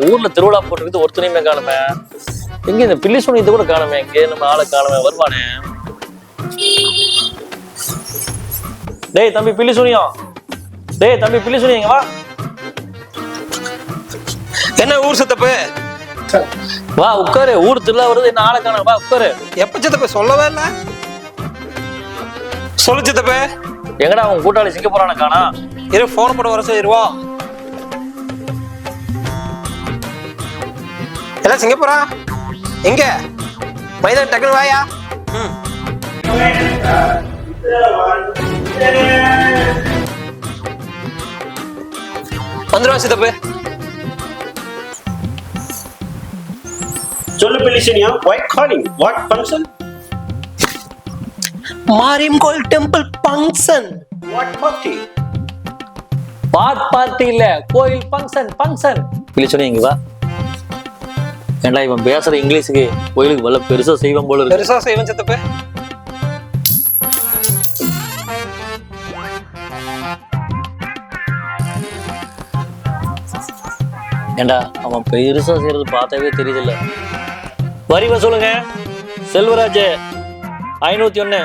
ஊர்ல திருவிழா போட்டுக்கிட்டு ஒருத்தனையுமே காணுமே. எங்க இந்த பில்லி சுனியத்தை கூட காணுமே. இங்கே நம்ம ஆளை காணுமே. வருவானே. டேய் தம்பி பில்லி சுனியம். டேய் தம்பி பில்லி சுனியம், இங்க வா. என்ன ஊர் சித்தப்பு? வா உட்காரு. ஊர் திருவிழா வருது, என்ன ஆளை காணும். வா உட்காரு. எப்ப சித்தப்பு? சொல்லவே இல்ல. சொல்லு சித்தப்பு. எங்கடா அவன் கூட்டாளி சிங்கப்பூரான காணா? இரு போன் போட வர சொல்லிடுவோம். எல்லாம் சிங்கப்பூரா? எங்க மைதான் டக்குனு வாயா. வந்துருவா சித்தப்பு. சொல்லு பிலிசினியா, why calling? What function? Mariamman temple function. What party? Party இல்ல, கோயில் ஃபங்க்ஷன். ஃபங்க்ஷன் பில்லி சுனியம், இங்க வா. ஏண்டா இவன் பேசுற இங்கிலீஷுக்கு கோயிலுக்கு வல்ல பெருசா செய்வோம் போல இருக்கு. பெருசா செய்வேன் சித்தப்பு. ஏண்டா அவன் பெருசா செய்யறது பார்த்தாவே தெரியுதுல்ல. வரிவ சொல்லுங்க. செல்வராஜ் 501,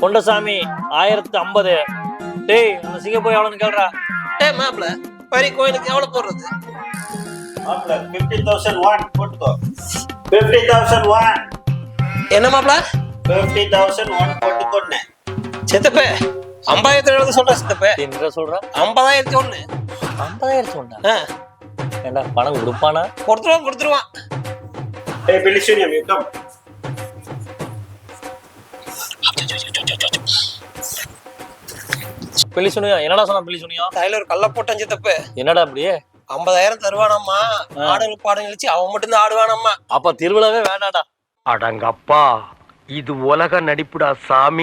கொண்டசாமி 1050. டேய் அந்த சிங்கப்பூர் எவ்வளவுன்னு கேள்றா. ஏ மாப்ள, வரி கோயிலுக்கு எவ்வளவு போடுறது? மாப்ள 50,001 போட்டுக்கோ. 50,001. என்ன மாப்ள? 50,001 போட்டுக்கோன்னே. சித்தப்பு 50,000 சொல்ற சித்தப்பு. என்ன சொல்ற? 50,001. 50,000 சொன்னா? ஏண்டா பணம் கொடுப்பானா? கொடுத்துருவான். Hey Bilisuniya, you come. பில்லி சுனியம் என்னடா சொன்னா? பில்லி சுனியம் கையில ஒரு கல்ல போட்டான் சித்தப்பு. என்னடா அப்படியே? 50,000 தருவானம்மா. ஆடுகள் பாடம் கழிச்சு அவன் மட்டும் தான் ஆடுவானம்மா. அப்ப திருவிழாவே வேண்டாடா. அடங்கப்பா, இது உலக நடிப்புடா சாமி.